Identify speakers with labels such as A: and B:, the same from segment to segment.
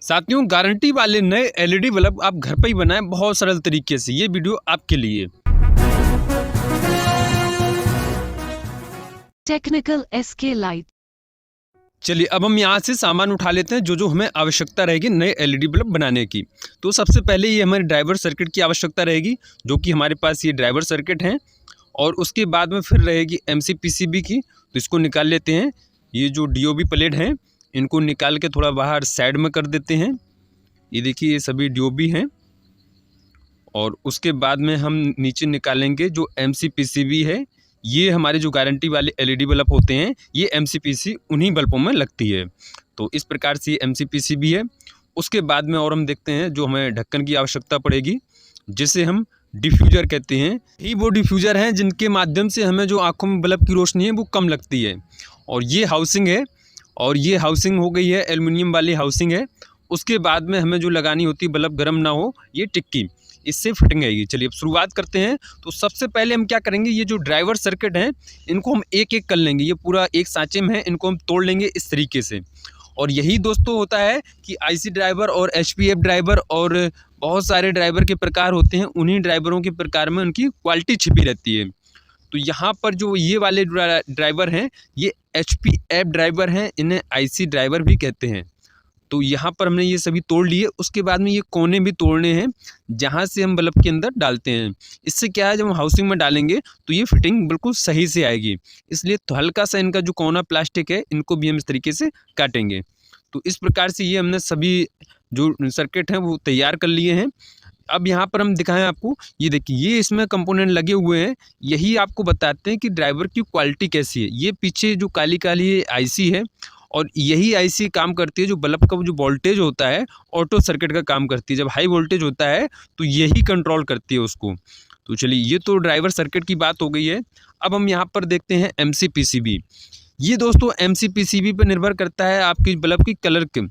A: साथियों, गारंटी वाले नए एलईडी बल्ब आप घर पर ही बनाएं बहुत सरल तरीके से। ये वीडियो आपके लिए।
B: Technical SK light.
A: चलिए अब हम यहाँ से सामान उठा लेते हैं जो हमें आवश्यकता रहेगी नए एलईडी बल्ब बनाने की। तो सबसे पहले ये हमारे ड्राइवर सर्किट की आवश्यकता रहेगी, जो कि हमारे पास ये ड्राइवर सर्किट है। और उसके बाद में फिर रहेगी एमसीपीसीबी की, तो इसको निकाल लेते हैं। ये जो डीओबी प्लेट हैं इनको निकाल के थोड़ा बाहर साइड में कर देते हैं। ये देखिए, ये सभी डीओबी हैं। और उसके बाद में हम नीचे निकालेंगे जो एमसीपीसीबी है। ये हमारे जो गारंटी वाले एलईडी बल्ब होते हैं, ये एमसीपीसी उन्हीं बल्बों में लगती है। तो इस प्रकार से ये एमसीपीसीबी है। उसके बाद में और हम देखते हैं जो हमें ढक्कन की आवश्यकता पड़ेगी, जिसे हम डिफ्यूज़र कहते हैं। ये वो डिफ्यूज़र हैं जिनके माध्यम से हमें जो आँखों में बल्ब की रोशनी है वो कम लगती है। और ये हाउसिंग है, और ये हाउसिंग हो गई है एल्युमिनियम वाली हाउसिंग है। उसके बाद में हमें जो लगानी होती है बल्ब गर्म ना हो, ये टिक्की, इससे फिटिंग आएगी। चलिए अब शुरुआत करते हैं। तो सबसे पहले हम क्या करेंगे, ये जो ड्राइवर सर्किट हैं इनको हम एक एक कर लेंगे। ये पूरा एक सांचे में है, इनको हम तोड़ लेंगे इस तरीके से। और यही दोस्तों होता है कि आईसी ड्राइवर और एचपीएफ ड्राइवर और बहुत सारे ड्राइवर के प्रकार होते हैं। उन्हीं ड्राइवरों के प्रकार में उनकी क्वालिटी छिपी रहती है। तो यहाँ पर जो ये वाले ड्राइवर हैं ये एचपीएफ ड्राइवर हैं, इन्हें आईसी ड्राइवर भी कहते हैं। तो यहाँ पर हमने ये सभी तोड़ लिए। उसके बाद में ये कोने भी तोड़ने हैं जहाँ से हम बल्ब के अंदर डालते हैं। इससे क्या है, जब हम हाउसिंग में डालेंगे तो ये फिटिंग बिल्कुल सही से आएगी। इसलिए तो हल्का सा इनका जो कोना प्लास्टिक है इनको भी हम इस तरीके से काटेंगे। तो इस प्रकार से ये हमने सभी जो सर्किट हैं वो तैयार कर लिए हैं। अब यहाँ पर हम दिखाएं आपको, ये देखिए ये इसमें कंपोनेंट लगे हुए हैं। यही आपको बताते हैं कि ड्राइवर की क्वालिटी कैसी है। ये पीछे जो काली काली आईसी है, और यही आईसी काम करती है जो बल्ब का जो वोल्टेज होता है ऑटो सर्किट का काम करती है। जब हाई वोल्टेज होता है तो यही कंट्रोल करती है उसको। तो चलिए, ये तो ड्राइवर सर्किट की बात हो गई है। अब हम यहाँ पर देखते हैं एमसीपीसीबी। ये दोस्तों एमसीपीसीबी पर निर्भर करता है आपकी बल्ब की कलर के।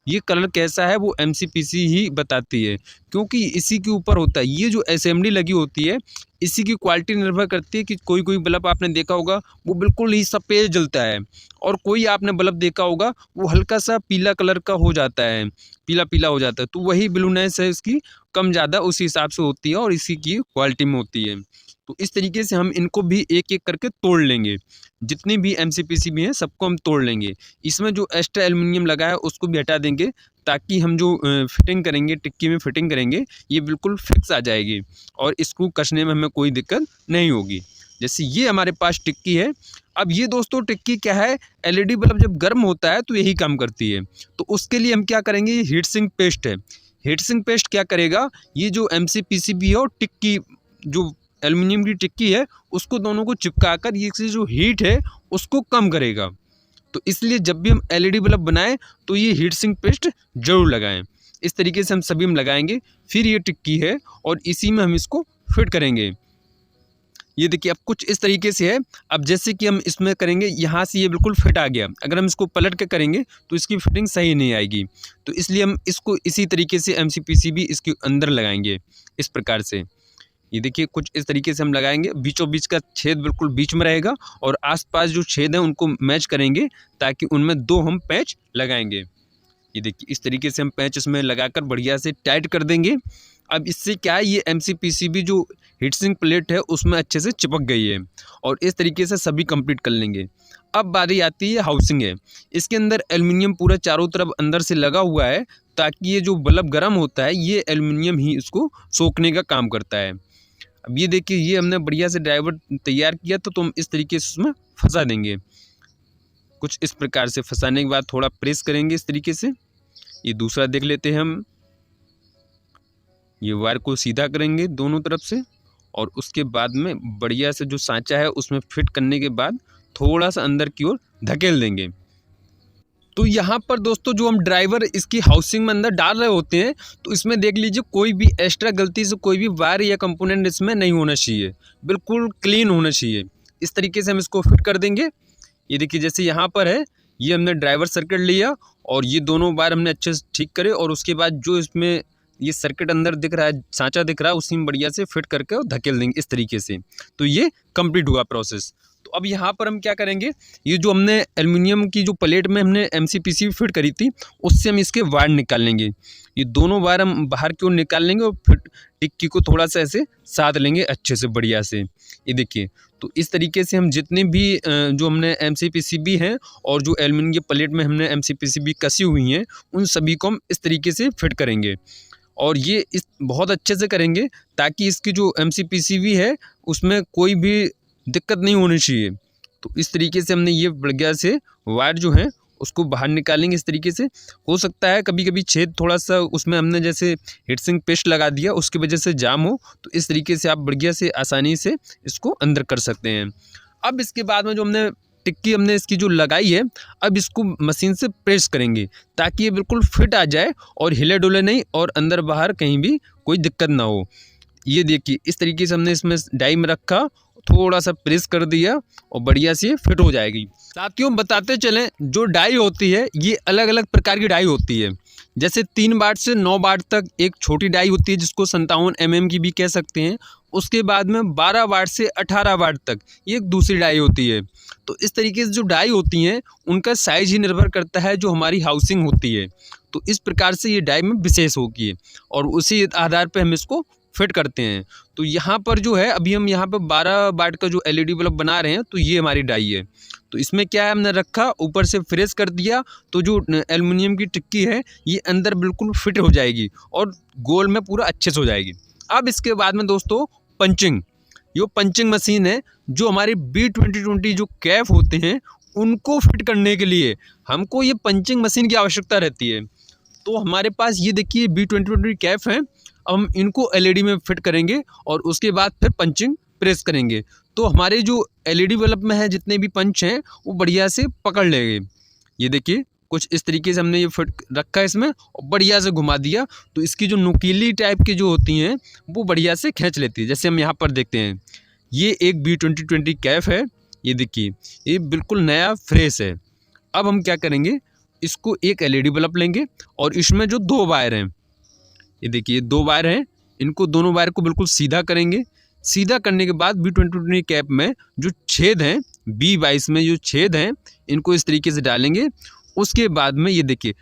A: ये कलर कैसा है वो एमसीपीसी ही बताती है, क्योंकि इसी के ऊपर होता है। ये जो असेंबली लगी होती है इसी की क्वालिटी निर्भर करती है कि कोई कोई बल्ब आपने देखा होगा वो बिल्कुल ही सफ़ेद जलता है, और कोई आपने बल्ब देखा होगा वो हल्का सा पीला कलर का हो जाता है, पीला पीला हो जाता है। तो वही ब्लूनेस है इसकी कम ज़्यादा उसी हिसाब से होती है और इसी की क्वालिटी में होती है। तो इस तरीके से हम इनको भी एक एक करके तोड़ लेंगे। जितनी भी एमसीपीसीबी हैं सबको हम तोड़ लेंगे। इसमें जो एक्स्ट्रा एल्युमिनियम लगा है उसको भी हटा देंगे, ताकि हम जो फिटिंग करेंगे, टिक्की में फिटिंग करेंगे, ये बिल्कुल फिक्स आ जाएगी और इसको कसने में हमें कोई दिक्कत नहीं होगी। जैसे ये हमारे पास टिक्की है। अब ये दोस्तों टिक्की क्या है, एलईडी बल्ब जब गर्म होता है तो यही काम करती है। तो उसके लिए हम क्या करेंगे, ये हीट सिंक पेस्ट है। हीट सिंक पेस्ट क्या करेगा, ये जो एमसीपीसीबी है और टिक्की जो एल्युमिनियम की टिक्की है उसको दोनों को चिपकाकर ये जो हीट है उसको कम करेगा। तो इसलिए जब भी हम एलईडी बल्ब बनाएं तो ये हीट सिंक पेस्ट जरूर लगाएं। इस तरीके से हम सभी हम लगाएंगे। फिर ये टिक्की है और इसी में हम इसको फिट करेंगे। ये देखिए अब कुछ इस तरीके से है। अब जैसे कि हम इसमें करेंगे, यहाँ से ये बिल्कुल फिट आ गया। अगर हम इसको पलट के करेंगे तो इसकी फिटिंग सही नहीं आएगी। तो इसलिए हम इसको इसी तरीके से एमसीपीसीबी इसके अंदर लगाएंगे इस प्रकार से। ये देखिए कुछ इस तरीके से हम लगाएंगे। बीचों बीच का छेद बिल्कुल बीच में रहेगा और आसपास जो छेद हैं उनको मैच करेंगे, ताकि उनमें दो हम पैच लगाएंगे। ये देखिए इस तरीके से हम पैच इसमें लगाकर बढ़िया से टाइट कर देंगे। अब इससे क्या है, ये एमसीपीसीबी जो हीट सिंक प्लेट है उसमें अच्छे से चिपक गई है। और इस तरीके से सभी कंप्लीट कर लेंगे। अब बारी आती है हाउसिंग है। इसके अंदर एल्युमिनियम पूरा चारों तरफ अंदर से लगा हुआ है, ताकि ये जो बल्ब गर्म होता है ये एल्युमिनियम ही इसको सोखने का काम करता है। अब ये देखिए ये हमने बढ़िया से ड्राइवर तैयार किया, तो हम इस तरीके से उसमें फंसा देंगे। कुछ इस प्रकार से फंसाने के बाद थोड़ा प्रेस करेंगे इस तरीके से। ये दूसरा देख लेते हैं हम। ये वायर को सीधा करेंगे दोनों तरफ से, और उसके बाद में बढ़िया से जो सांचा है उसमें फिट करने के बाद थोड़ा सा अंदर की ओर धकेल देंगे। तो यहाँ पर दोस्तों जो हम ड्राइवर इसकी हाउसिंग में अंदर डाल रहे होते हैं, तो इसमें देख लीजिए कोई भी एक्स्ट्रा गलती से कोई भी वायर या कंपोनेंट इसमें नहीं होना चाहिए, बिल्कुल क्लीन होना चाहिए। इस तरीके से हम इसको फिट कर देंगे। ये देखिए जैसे यहाँ पर है, ये हमने ड्राइवर सर्किट लिया और ये दोनों वायर हमने अच्छे से ठीक करे, और उसके बाद जो इसमें ये सर्किट अंदर दिख रहा है, सांचा दिख रहा है, उसी में बढ़िया से फिट करके और धकेल देंगे इस तरीके से। तो ये कंप्लीट हुआ प्रोसेस। तो अब यहाँ पर हम क्या करेंगे, ये जो हमने एल्युमिनियम की जो प्लेट में हमने MCPCB फिट करी थी, उससे हम इसके वायर निकाल लेंगे। ये दोनों वायर हम बाहर की ओर निकाल लेंगे और फिर टिक्की को थोड़ा सा ऐसे साध लेंगे अच्छे से बढ़िया से। ये देखिए, तो इस तरीके से हम जितने भी जो हमने MCPCB हैं और जो एल्युमिनियम की प्लेट में हमने MCPCB कसी हुई हैं, उन सभी को हम इस तरीके से फिट करेंगे। और ये इस बहुत अच्छे से करेंगे ताकि इसकी जो MCPCB है उसमें कोई भी दिक्कत नहीं होनी चाहिए। तो इस तरीके से हमने ये बढ़िया से वायर जो है उसको बाहर निकालेंगे इस तरीके से। हो सकता है कभी कभी छेद थोड़ा सा उसमें हमने जैसे हीटसिंक पेस्ट लगा दिया उसकी वजह से जाम हो, तो इस तरीके से आप बढ़िया से आसानी से इसको अंदर कर सकते हैं। अब इसके बाद में जो हमने टिक्की हमने इसकी जो लगाई है, अब इसको मशीन से प्रेस करेंगे ताकि ये बिल्कुल फिट आ जाए और हिले डुले नहीं और अंदर बाहर कहीं भी कोई दिक्कत ना हो। ये देखिए, इस तरीके से हमने इसमें डाई में रखा, थोड़ा सा प्रेस कर दिया और बढ़िया से फिट हो जाएगी। साथियों बताते चलें, जो डाई होती है ये अलग अलग प्रकार की डाई होती है। जैसे 3 वाट से 9 वाट तक एक छोटी डाई होती है जिसको 57 mm की भी कह सकते हैं। उसके बाद में 12 वाट से 18 वाट तक ये एक दूसरी डाई होती है। तो इस तरीके से जो डाई होती हैं उनका साइज ही निर्भर करता है जो हमारी हाउसिंग होती है। तो इस प्रकार से ये डाई में विशेष होगी और उसी आधार पर हम इसको फिट करते हैं। तो यहाँ पर जो है अभी हम यहाँ पर 12 वाट का जो LED बल्ब बना रहे हैं, तो ये हमारी डाई है। तो इसमें क्या है, हमने रखा ऊपर से फ्रेश कर दिया, तो जो एल्युमिनियम की टिक्की है ये अंदर बिल्कुल फिट हो जाएगी और गोल में पूरा अच्छे से हो जाएगी। अब इसके बाद में दोस्तों पंचिंग, ये पंचिंग मशीन है जो हमारे B2020 जो कैप होते हैं उनको फिट करने के लिए हमको ये पंचिंग मशीन की आवश्यकता रहती है। तो हमारे पास ये देखिए B2020 कैप है, हम इनको LED में फिट करेंगे और उसके बाद फिर पंचिंग प्रेस करेंगे। तो हमारे जो LED बल्ब में है जितने भी पंच हैं वो बढ़िया से पकड़ लेंगे। ये देखिए कुछ इस तरीके से हमने ये फिट रखा है इसमें और बढ़िया से घुमा दिया, तो इसकी जो नुकीली टाइप की जो होती हैं वो बढ़िया से खींच लेती है। जैसे हम यहाँ पर देखते हैं, ये एक B2020 कैप है, ये देखिए ये बिल्कुल नया फ्रेश है। अब हम क्या करेंगे, इसको एक LED बल्ब लेंगे और इसमें जो 2 वायर हैं, ये देखिए 2 वायर हैं, इनको दोनों वायर को बिल्कुल सीधा करेंगे। सीधा करने के बाद B2020 कैप में जो छेद हैं, B22 में जो छेद हैं, इनको इस तरीके से डालेंगे। उसके बाद में ये देखिए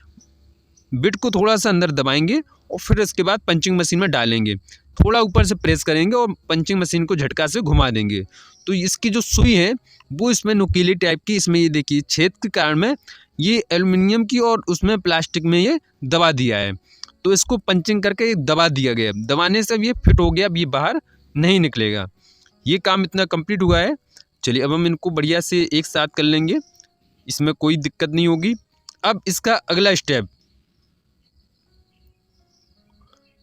A: बिट को थोड़ा सा अंदर दबाएंगे और फिर इसके बाद पंचिंग मशीन में डालेंगे, थोड़ा ऊपर से प्रेस करेंगे और पंचिंग मशीन को झटका से घुमा देंगे। तो इसकी जो सुई है वो इसमें नुकीली टाइप की, इसमें ये देखिए छेद के कारण में ये एल्युमिनियम की और उसमें प्लास्टिक में ये दबा दिया है। तो इसको पंचिंग करके दबा दिया गया, दबाने से अब ये फिट हो गया, अब ये बाहर नहीं निकलेगा। ये काम इतना कंप्लीट हुआ है। चलिए अब हम इनको बढ़िया से एक साथ कर लेंगे, इसमें कोई दिक्कत नहीं होगी। अब इसका अगला स्टेप,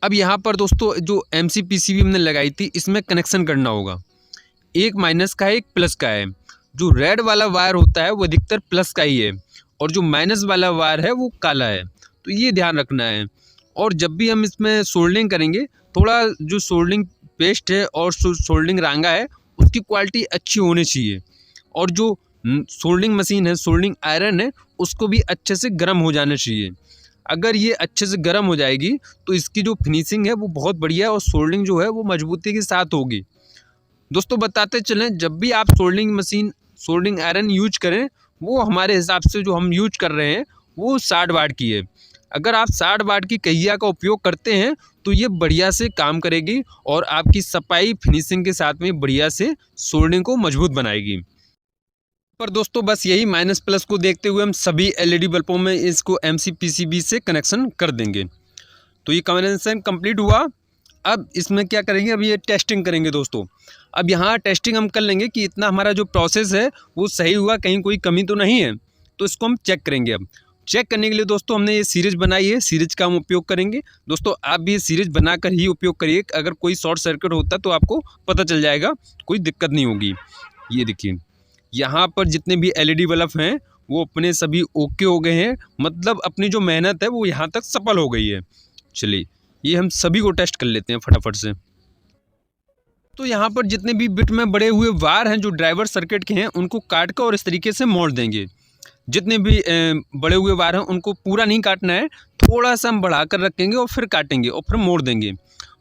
A: अब यहाँ पर दोस्तों जो MCPCB हमने लगाई थी इसमें कनेक्शन करना होगा। एक माइनस का है, एक प्लस का है। जो रेड वाला वायर होता है वो अधिकतर प्लस का ही है और जो माइनस वाला वायर है वो काला है। तो ये ध्यान रखना है। और जब भी हम इसमें सोल्डरिंग करेंगे, थोड़ा जो सोल्डरिंग पेस्ट है और सोल्डरिंग रांगा है उसकी क्वालिटी अच्छी होनी चाहिए। और जो सोल्डरिंग मशीन है, सोल्डरिंग आयरन है, उसको भी अच्छे से गर्म हो जाना चाहिए। अगर ये अच्छे से गर्म हो जाएगी तो इसकी जो फिनिशिंग है वो बहुत बढ़िया है और सोल्डरिंग जो है वो मजबूती के साथ होगी। दोस्तों बताते चलें, जब भी आप soldering machine, soldering iron use करें, वो हमारे हिसाब से जो हम यूज कर रहे हैं वो 60 वाट की है। अगर आप 60 वाट की कहिया का उपयोग करते हैं तो ये बढ़िया से काम करेगी और आपकी सफाई फिनिशिंग के साथ में बढ़िया से सोल्डरिंग को मजबूत बनाएगी। पर दोस्तों बस यही माइनस प्लस को देखते हुए हम सभी LED बल्बों में इसको MCPCB से कनेक्शन कर देंगे। तो ये कनेक्शन कंप्लीट हुआ। अब इसमें क्या करेंगे, अब ये टेस्टिंग करेंगे दोस्तों। अब यहाँ टेस्टिंग हम कर लेंगे कि इतना हमारा जो प्रोसेस है वो सही हुआ, कहीं कोई कमी तो नहीं है। तो इसको हम चेक करेंगे। अब चेक करने के लिए दोस्तों हमने ये सीरीज बनाई है, सीरीज का हम उपयोग करेंगे। दोस्तों आप भी ये सीरीज बनाकर ही उपयोग करिए, अगर कोई शॉर्ट सर्किट होता तो आपको पता चल जाएगा, कोई दिक्कत नहीं होगी। ये देखिए यहाँ पर जितने भी LED बल्ब हैं वो अपने सभी ओके हो गए हैं, मतलब अपनी जो मेहनत है वो यहाँ तक सफल हो गई है। चलिए ये हम सभी को टेस्ट कर लेते हैं फटाफट से। तो यहाँ पर जितने भी बिट में बड़े हुए वायर हैं जो ड्राइवर सर्किट के हैं उनको काट कर और इस तरीके से मोड़ देंगे। जितने भी बड़े हुए वायर हैं उनको पूरा नहीं काटना है, थोड़ा सा हम बढ़ा कर रखेंगे और फिर काटेंगे और फिर मोड़ देंगे।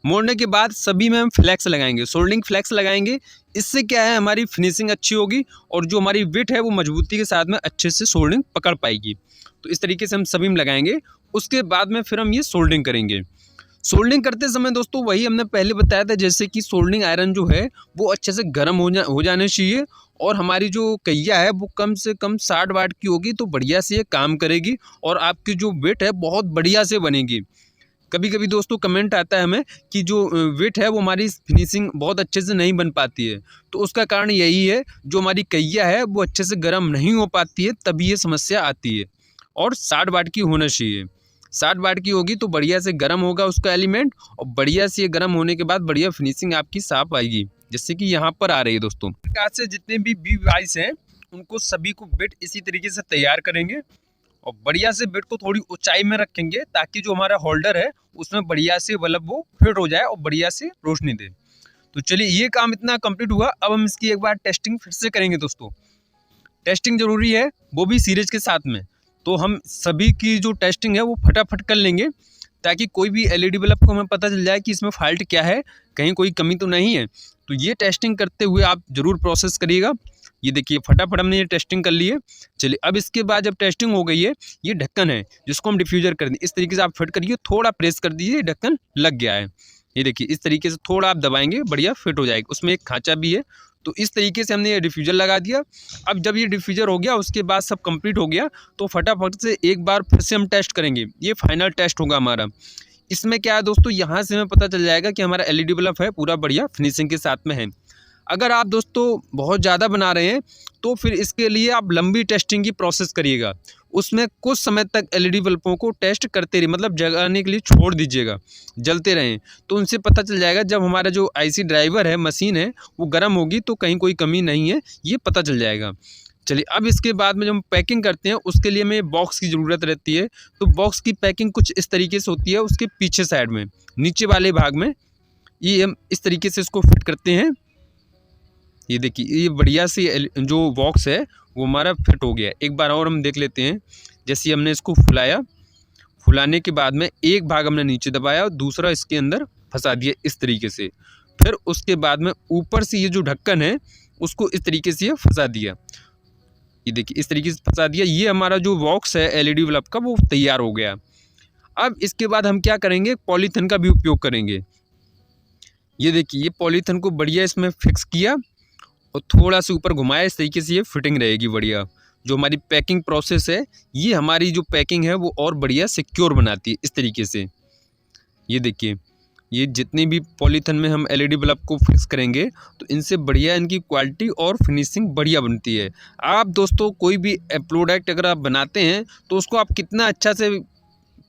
A: मोड़ने के बाद सभी में हम फ्लैक्स लगाएंगे, सोल्डिंग फ्लैक्स लगाएंगे। इससे क्या है, हमारी फिनिशिंग अच्छी होगी और जो हमारी बिट है वो मजबूती के साथ में अच्छे से सोल्डिंग पकड़ पाएगी। तो इस तरीके से हम सभी में लगाएंगे। उसके बाद में फिर हम ये सोल्डिंग करेंगे। सोल्डिंग करते समय दोस्तों वही हमने पहले बताया था, जैसे कि सोल्डिंग आयरन जो है वो अच्छे से गर्म हो जाने चाहिए और हमारी जो कहिया है वो कम से कम 60 वाट की होगी तो बढ़िया से ये काम करेगी और आपकी जो बिट है बहुत बढ़िया से बनेगी। कभी कभी दोस्तों कमेंट आता है हमें कि जो बिट है वो हमारी फिनिशिंग बहुत अच्छे से नहीं बन पाती है, तो उसका कारण यही है, जो हमारी कहिया है वो अच्छे से गर्म नहीं हो पाती है, तभी ये समस्या आती है। और 60 वाट की होना चाहिए, 60 वाट की होगी तो बढ़िया से गर्म होगा उसका एलिमेंट और बढ़िया से ये गर्म होने के बाद बढ़िया फिनिशिंग आपकी साफ आएगी, जैसे कि यहाँ पर आ रही है दोस्तों। प्रकार से जितने भी वाइस हैं उनको सभी को बिट इसी तरीके से तैयार करेंगे और बढ़िया से बिट को थोड़ी ऊंचाई में रखेंगे ताकि जो हमारा होल्डर है उसमें बढ़िया से बल्ब वो फिट हो जाए और बढ़िया से रोशनी दे। तो चलिए ये काम इतना कंप्लीट हुआ, अब हम इसकी एक बार टेस्टिंग फिर से करेंगे दोस्तों। टेस्टिंग जरूरी है, वो भी सीरीज के साथ में। तो हम सभी की जो टेस्टिंग है वो फटाफट कर लेंगे ताकि कोई भी एलईडी बल्ब को हमें पता चल जाए कि इसमें फॉल्ट क्या है, कहीं कोई कमी तो नहीं है। तो ये टेस्टिंग करते हुए आप ज़रूर प्रोसेस करिएगा। ये देखिए फटाफट हमने ये टेस्टिंग कर ली है। चलिए अब इसके बाद जब टेस्टिंग हो गई है, ये ढक्कन है जिसको हम डिफ्यूज़र कर दें, इस तरीके से आप फिट करिए, थोड़ा प्रेस कर दीजिए, ढक्कन लग गया है। ये देखिए इस तरीके से थोड़ा आप दबाएंगे बढ़िया फिट हो जाएगा। उसमें एक खांचा भी है, तो इस तरीके से हमने ये डिफ्यूज़र लगा दिया। अब जब ये डिफ्यूज़र हो गया उसके बाद सब कंप्लीट हो गया तो फटाफट से एक बार फिर से हम टेस्ट करेंगे। ये फाइनल टेस्ट होगा हमारा। इसमें क्या है दोस्तों, यहाँ से हमें पता चल जाएगा कि हमारा एलईडी बल्ब है पूरा बढ़िया फिनिशिंग के साथ में है। अगर आप दोस्तों बहुत ज़्यादा बना रहे हैं तो फिर इसके लिए आप लंबी टेस्टिंग की प्रोसेस करिएगा। उसमें कुछ समय तक एलईडी बल्बों को टेस्ट करते रहिए, मतलब जलाने के लिए छोड़ दीजिएगा, जलते रहें। तो उनसे पता चल जाएगा, जब हमारा जो आईसी ड्राइवर है, मशीन है, वो गर्म होगी तो कहीं कोई कमी नहीं है, ये पता चल जाएगा। चलिए अब इसके बाद में जब हम पैकिंग करते हैं उसके लिए हमें बॉक्स की ज़रूरत रहती है। तो बॉक्स की पैकिंग कुछ इस तरीके से होती है, उसके पीछे साइड में नीचे वाले भाग में ये हम इस तरीके से इसको फिट करते हैं। ये देखिए ये बढ़िया सी जो बॉक्स है वो हमारा फिट हो गया। एक बार और हम देख लेते हैं। जैसे हमने इसको फुलाया, फुलाने के बाद में एक भाग हमने नीचे दबाया और दूसरा इसके अंदर फंसा दिया इस तरीके से। फिर उसके बाद में ऊपर से ये जो ढक्कन है उसको इस तरीके से ये फंसा दिया। ये देखिए इस तरीके से फंसा दिया। ये हमारा जो बॉक्स है एलईडी बल्ब का वो तैयार हो गया। अब इसके बाद हम क्या करेंगे, पॉलीथिन का भी उपयोग करेंगे। ये देखिए ये पॉलीथिन को बढ़िया इसमें फिक्स किया और थोड़ा सा ऊपर घुमाया, इस तरीके से ये फिटिंग रहेगी बढ़िया। जो हमारी पैकिंग प्रोसेस है, ये हमारी जो पैकिंग है वो और बढ़िया सिक्योर बनाती है इस तरीके से। ये देखिए ये जितनी भी पॉलीथिन में हम एलईडी बल्ब को फिक्स करेंगे तो इनसे बढ़िया इनकी क्वालिटी और फिनिशिंग बढ़िया बनती है। आप दोस्तों कोई भी प्रोडक्ट अगर आप बनाते हैं तो उसको आप कितना अच्छा से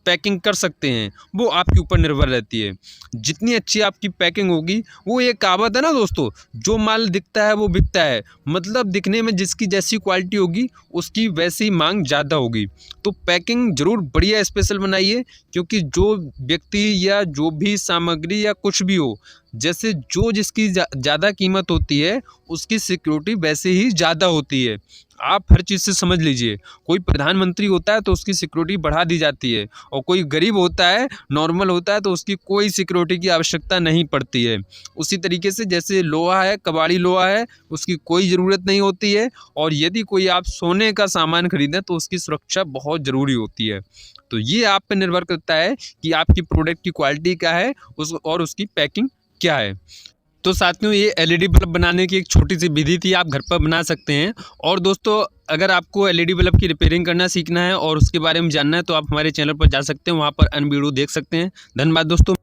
A: पैकिंग कर सकते हैं वो आपके ऊपर निर्भर रहती है। जितनी अच्छी आपकी पैकिंग होगी, वो एक कहावत है ना दोस्तों, जो माल दिखता है वो बिकता है। मतलब दिखने में जिसकी जैसी क्वालिटी होगी उसकी वैसी मांग ज़्यादा होगी। तो पैकिंग ज़रूर बढ़िया स्पेशल बनाइए, क्योंकि जो व्यक्ति या जो भी सामग्री या कुछ भी हो, जैसे जो जिसकी ज़्यादा कीमत होती है उसकी सिक्योरिटी वैसे ही ज़्यादा होती है। आप हर चीज़ से समझ लीजिए, कोई प्रधानमंत्री होता है तो उसकी सिक्योरिटी बढ़ा दी जाती है और कोई गरीब होता है, नॉर्मल होता है, तो उसकी कोई सिक्योरिटी की आवश्यकता नहीं पड़ती है। उसी तरीके से जैसे लोहा है, कबाड़ी लोहा है, उसकी कोई ज़रूरत नहीं होती है। और यदि कोई आप सोने का सामान खरीदें तो उसकी सुरक्षा बहुत ज़रूरी होती है। तो ये आप पे निर्भर करता है कि आपकी प्रोडक्ट की क्वालिटी क्या है और उसकी पैकिंग क्या है। तो साथियों ये एलईडी बल्ब बनाने की एक छोटी सी विधि थी, आप घर पर बना सकते हैं। और दोस्तों अगर आपको एलईडी बल्ब की रिपेयरिंग करना सीखना है और उसके बारे में जानना है तो आप हमारे चैनल पर जा सकते हैं, वहाँ पर अन्य वीडियो देख सकते हैं। धन्यवाद दोस्तों।